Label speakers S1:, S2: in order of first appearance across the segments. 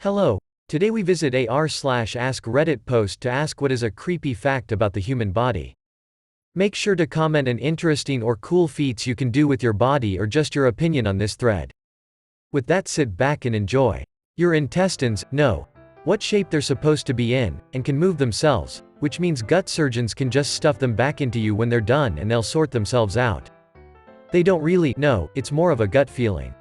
S1: Hello. Today we visit a r/AskReddit post to ask what is a creepy fact about the human body. Make sure to comment an interesting or cool feats you can do with your body or just your opinion on this thread. With that, sit back and enjoy. Your intestines know what shape they're supposed to be in, and can move themselves, which means gut surgeons can just stuff them back into you when they're done and they'll sort themselves out. They don't really know, it's more of a gut feeling.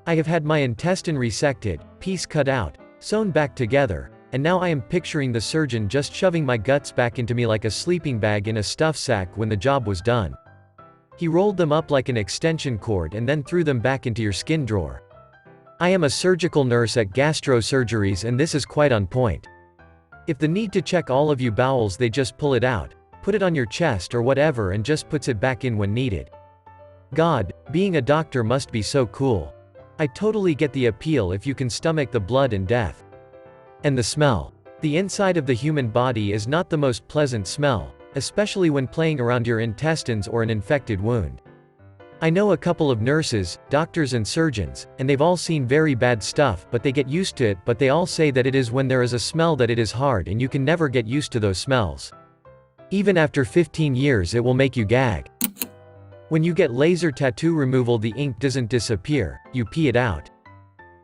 S1: I have had my intestine resected, piece cut out, sewn back together, and now I am picturing the surgeon just shoving my guts back into me like a sleeping bag in a stuff sack when the job was done. He rolled them up like an extension cord and then threw them back into your skin drawer. I am a surgical nurse at gastrosurgeries and this is quite on point. If the need to check all of you bowels, they just pull it out, put it on your chest or whatever and just puts it back in when needed. God, being a doctor must be so cool. I totally get the appeal if you can stomach the blood and death. And the smell. The inside of the human body is not the most pleasant smell, especially when playing around your intestines or an infected wound. I know a couple of nurses, doctors and surgeons, and they've all seen very bad stuff, but they get used to it. But they all say that it is when there is a smell that it is hard and you can never get used to those smells. Even after 15 years it will make you gag. When you get laser tattoo removal, the ink doesn't disappear, you pee it out.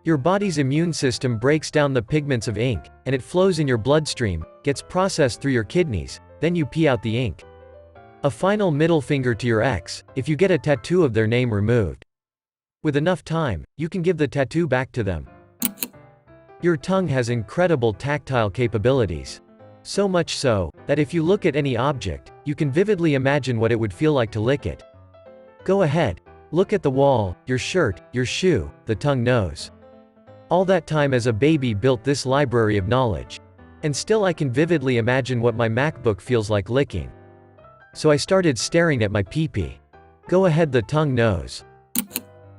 S1: Your body's immune system breaks down the pigments of ink, and it flows in your bloodstream, gets processed through your kidneys, then you pee out the ink. A final middle finger to your ex, if you get a tattoo of their name removed. With enough time, you can give the tattoo back to them. Your tongue has incredible tactile capabilities. So much so, that if you look at any object, you can vividly imagine what it would feel like to lick it. Go ahead. Look at the wall, your shirt, your shoe, the tongue knows. All that time as a baby built this library of knowledge. And still I can vividly imagine what my MacBook feels like licking. So I started staring at my pee-pee. Go ahead, the tongue knows.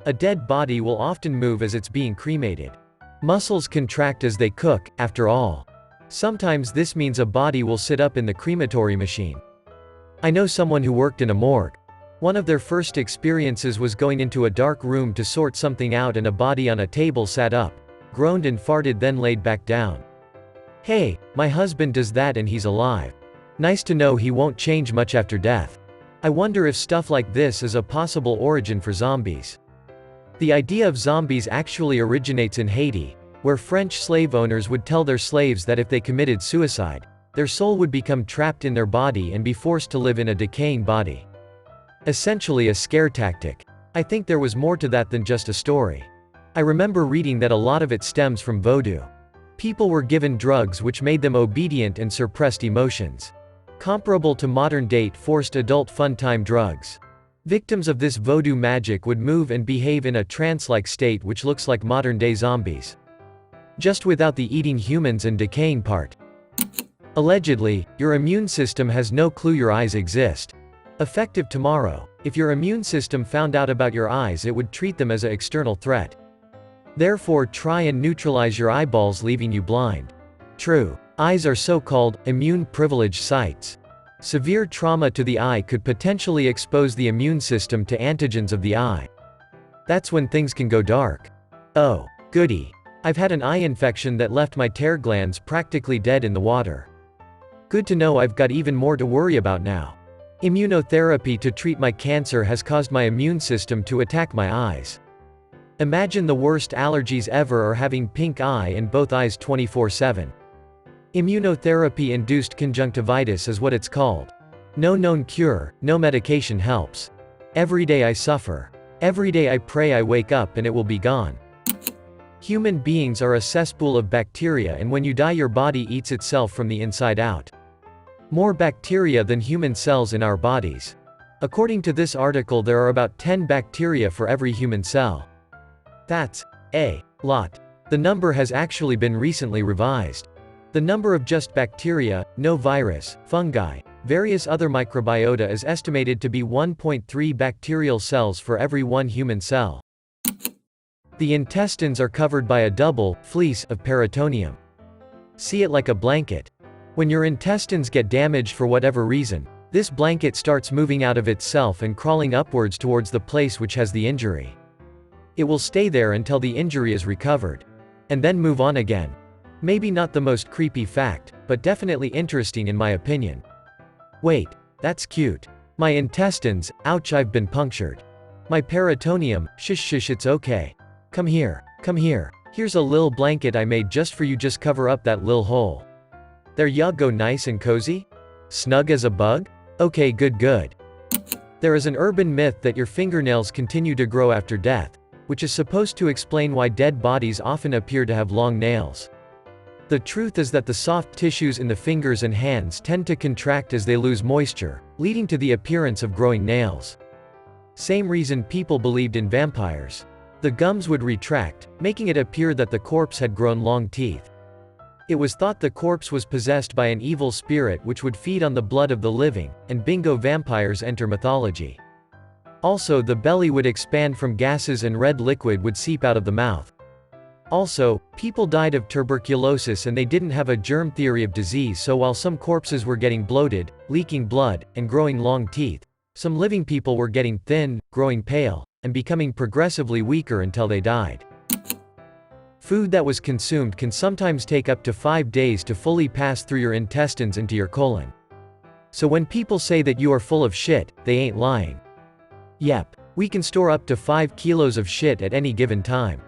S1: A dead body will often move as it's being cremated. Muscles contract as they cook, after all. Sometimes this means a body will sit up in the crematory machine. I know someone who worked in a morgue. One of their first experiences was going into a dark room to sort something out, and a body on a table sat up, groaned and farted, then laid back down. Hey, my husband does that and he's alive. Nice to know he won't change much after death. I wonder if stuff like this is a possible origin for zombies. The idea of zombies actually originates in Haiti, where French slave owners would tell their slaves that if they committed suicide, their soul would become trapped in their body and be forced to live in a decaying body. Essentially a scare tactic. I think there was more to that than just a story. I remember reading that a lot of it stems from voodoo. People were given drugs which made them obedient and suppressed emotions. Comparable to modern-day forced adult fun-time drugs. Victims of this voodoo magic would move and behave in a trance-like state which looks like modern-day zombies. Just without the eating humans and decaying part. Allegedly, your immune system has no clue your eyes exist. Effective tomorrow. If your immune system found out about your eyes, it would treat them as an external threat. Therefore, try and neutralize your eyeballs, leaving you blind. True. Eyes are so-called immune privileged sites. Severe trauma to the eye could potentially expose the immune system to antigens of the eye. That's when things can go dark. Oh, goody. I've had an eye infection that left my tear glands practically dead in the water. Good to know I've got even more to worry about now. Immunotherapy to treat my cancer has caused my immune system to attack my eyes. Imagine the worst allergies ever, or having pink eye and both eyes 24/7. Immunotherapy-induced conjunctivitis is what it's called. No known cure, no medication helps. Every day I suffer. Every day I pray I wake up and it will be gone. Human beings are a cesspool of bacteria, and when you die your body eats itself from the inside out. More bacteria than human cells in our bodies. According to this article, there are about 10 bacteria for every human cell. That's a lot. The number has actually been recently revised. The number of just bacteria, no virus, fungi, various other microbiota is estimated to be 1.3 bacterial cells for every one human cell. The intestines are covered by a double fleece of peritoneum. See it like a blanket. When your intestines get damaged for whatever reason, this blanket starts moving out of itself and crawling upwards towards the place which has the injury. It will stay there until the injury is recovered. and then move on again. Maybe not the most creepy fact, but definitely interesting in my opinion. Wait, that's cute. My intestines, ouch, I've been punctured. My peritoneum, shush, it's okay. Come here, come here. Here's a lil blanket I made just for you, just cover up that lil hole. There ya go, nice and cozy? Snug as a bug? Okay, good. There is an urban myth that your fingernails continue to grow after death, which is supposed to explain why dead bodies often appear to have long nails. The truth is that the soft tissues in the fingers and hands tend to contract as they lose moisture, leading to the appearance of growing nails. Same reason people believed in vampires. The gums would retract, making it appear that the corpse had grown long teeth. It was thought the corpse was possessed by an evil spirit which would feed on the blood of the living, and bingo, vampires enter mythology. Also, the belly would expand from gases and red liquid would seep out of the mouth. Also, people died of tuberculosis and they didn't have a germ theory of disease, so while some corpses were getting bloated, leaking blood, and growing long teeth, some living people were getting thin, growing pale, and becoming progressively weaker until they died. Food that was consumed can sometimes take up to 5 days to fully pass through your intestines into your colon. So when people say that you are full of shit, they ain't lying. Yep, we can store up to 5 kilos of shit at any given time.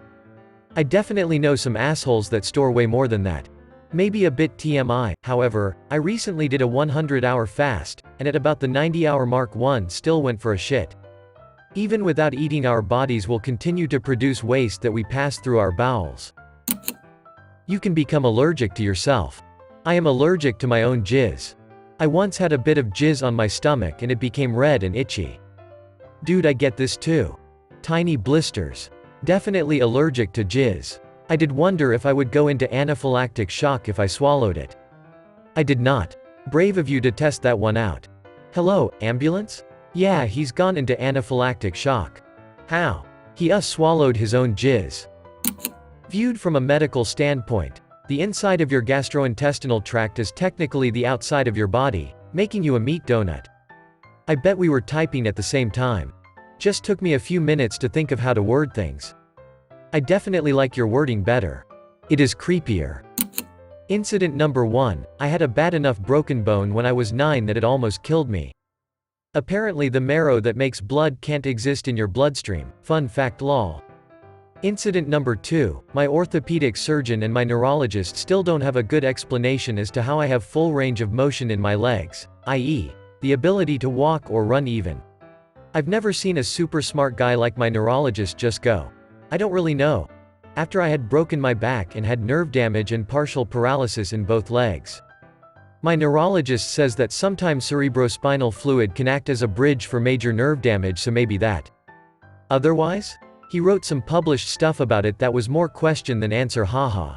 S1: I definitely know some assholes that store way more than that. Maybe a bit TMI, however, I recently did a 100-hour fast, and at about the 90-hour mark one still went for a shit. Even without eating, our bodies will continue to produce waste that we pass through our bowels. You can become allergic to yourself. I am allergic to my own jizz. I once had a bit of jizz on my stomach and it became red and itchy. Dude, I get this too. Tiny blisters. Definitely allergic to jizz. I did wonder if I would go into anaphylactic shock if I swallowed it. I did not. Brave of you to test that one out. Hello, ambulance? Yeah, he's gone into anaphylactic shock. How? He swallowed his own jizz. Viewed from a medical standpoint, the inside of your gastrointestinal tract is technically the outside of your body, making you a meat donut. I bet we were typing at the same time. Just took me a few minutes to think of how to word things. I definitely like your wording better. It is creepier. Incident number 1, I had a bad enough broken bone when I was 9 that it almost killed me. Apparently the marrow that makes blood can't exist in your bloodstream. Fun fact lol. Incident number 2, my orthopedic surgeon and my neurologist still don't have a good explanation as to how I have full range of motion in my legs, i.e., the ability to walk or run even. I've never seen a super smart guy like my neurologist just go, I don't really know, after I had broken my back and had nerve damage and partial paralysis in both legs. My neurologist says that sometimes cerebrospinal fluid can act as a bridge for major nerve damage, so maybe that. Otherwise? He wrote some published stuff about it that was more question than answer, haha.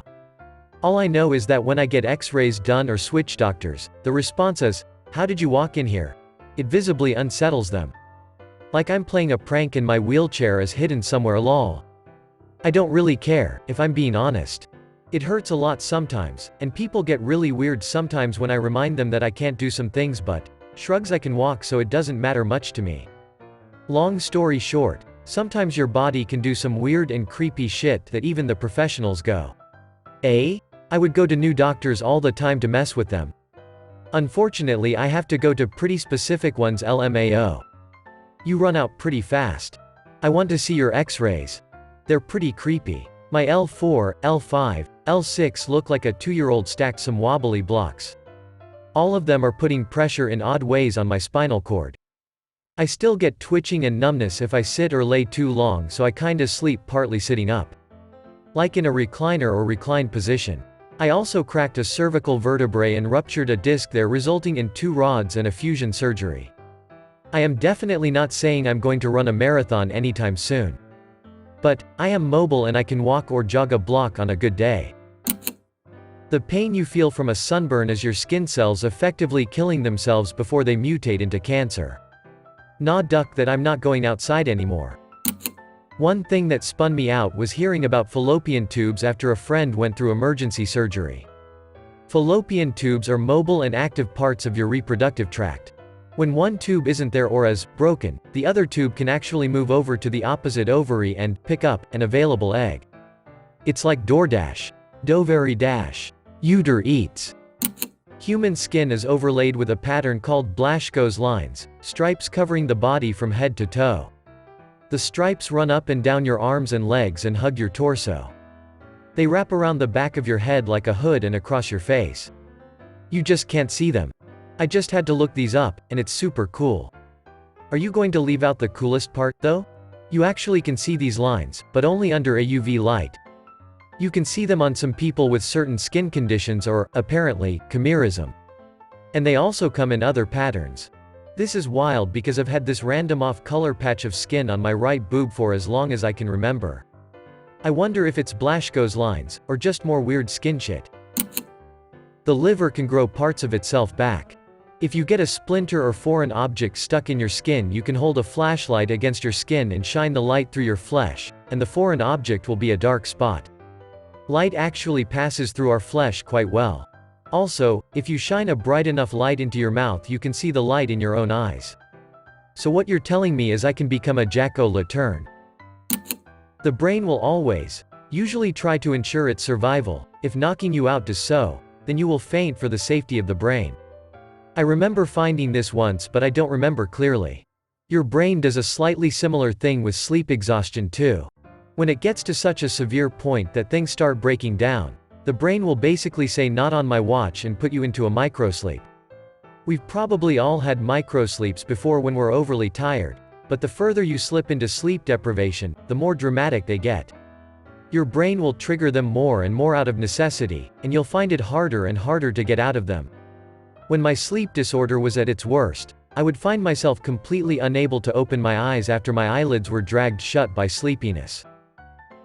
S1: All I know is that when I get x-rays done or switch doctors, the response is, how did you walk in here? It visibly unsettles them. Like I'm playing a prank and my wheelchair is hidden somewhere, lol. I don't really care, if I'm being honest. It hurts a lot sometimes, and people get really weird sometimes when I remind them that I can't do some things, but shrugs, I can walk, so it doesn't matter much to me. Long story short, sometimes your body can do some weird and creepy shit that even the professionals go, I would go to new doctors all the time to mess with them. Unfortunately, I have to go to pretty specific ones, LMAO. You run out pretty fast. I want to see your x-rays. They're pretty creepy. My L4, L5, L6 look like a 2-year-old stacked some wobbly blocks. All of them are putting pressure in odd ways on my spinal cord. I still get twitching and numbness if I sit or lay too long, so I kinda sleep partly sitting up. Like in a recliner or reclined position. I also cracked a cervical vertebrae and ruptured a disc there, resulting in 2 rods and a fusion surgery. I am definitely not saying I'm going to run a marathon anytime soon. But I am mobile and I can walk or jog a block on a good day. The pain you feel from a sunburn is your skin cells effectively killing themselves before they mutate into cancer. Nah, duck that, I'm not going outside anymore. One thing that spun me out was hearing about fallopian tubes after a friend went through emergency surgery. Fallopian tubes are mobile and active parts of your reproductive tract. When one tube isn't there or is broken, the other tube can actually move over to the opposite ovary and pick up an available egg. It's like DoorDash. Dovery Dash. Uter Eats. Human skin is overlaid with a pattern called Blaschko's lines, stripes covering the body from head to toe. The stripes run up and down your arms and legs and hug your torso. They wrap around the back of your head like a hood and across your face. You just can't see them. I just had to look these up, and it's super cool. Are you going to leave out the coolest part, though? You actually can see these lines, but only under a UV light. You can see them on some people with certain skin conditions or, apparently, chimerism. And they also come in other patterns. This is wild because I've had this random off-color patch of skin on my right boob for as long as I can remember. I wonder if it's Blaschko's lines, or just more weird skin shit. The liver can grow parts of itself back. If you get a splinter or foreign object stuck in your skin, you can hold a flashlight against your skin and shine the light through your flesh, and the foreign object will be a dark spot. Light actually passes through our flesh quite well. Also, if you shine a bright enough light into your mouth, you can see the light in your own eyes. So what you're telling me is I can become a jack-o'-lantern. The brain will always, usually try to ensure its survival. If knocking you out does so, then you will faint for the safety of the brain. I remember finding this once, but I don't remember clearly. Your brain does a slightly similar thing with sleep exhaustion too. When it gets to such a severe point that things start breaking down, the brain will basically say not on my watch and put you into a microsleep. We've probably all had microsleeps before when we're overly tired, but the further you slip into sleep deprivation, the more dramatic they get. Your brain will trigger them more and more out of necessity, and you'll find it harder and harder to get out of them. When my sleep disorder was at its worst, I would find myself completely unable to open my eyes after my eyelids were dragged shut by sleepiness.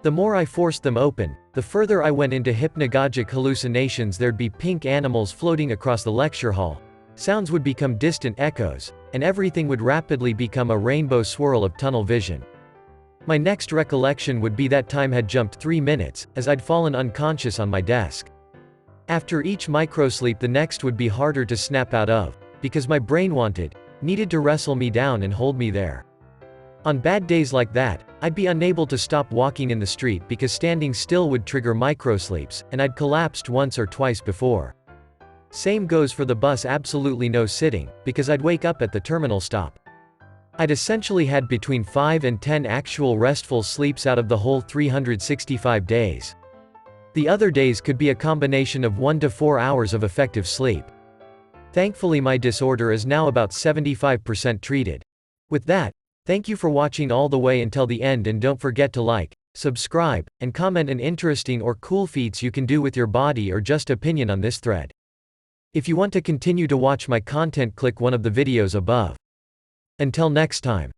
S1: The more I forced them open, the further I went into hypnagogic hallucinations. There'd be pink animals floating across the lecture hall, sounds would become distant echoes, and everything would rapidly become a rainbow swirl of tunnel vision. My next recollection would be that time had jumped 3 minutes, as I'd fallen unconscious on my desk. After each microsleep, the next would be harder to snap out of, because my brain needed to wrestle me down and hold me there. On bad days like that, I'd be unable to stop walking in the street because standing still would trigger microsleeps, and I'd collapsed once or twice before. Same goes for the bus, absolutely no sitting, because I'd wake up at the terminal stop. I'd essentially had between 5 and 10 actual restful sleeps out of the whole 365 days. The other days could be a combination of 1 to 4 hours of effective sleep. Thankfully my disorder is now about 75% treated. With that, thank you for watching all the way until the end, and don't forget to like, subscribe, and comment an interesting or cool feats you can do with your body or just opinion on this thread. If you want to continue to watch my content, click one of the videos above. Until next time.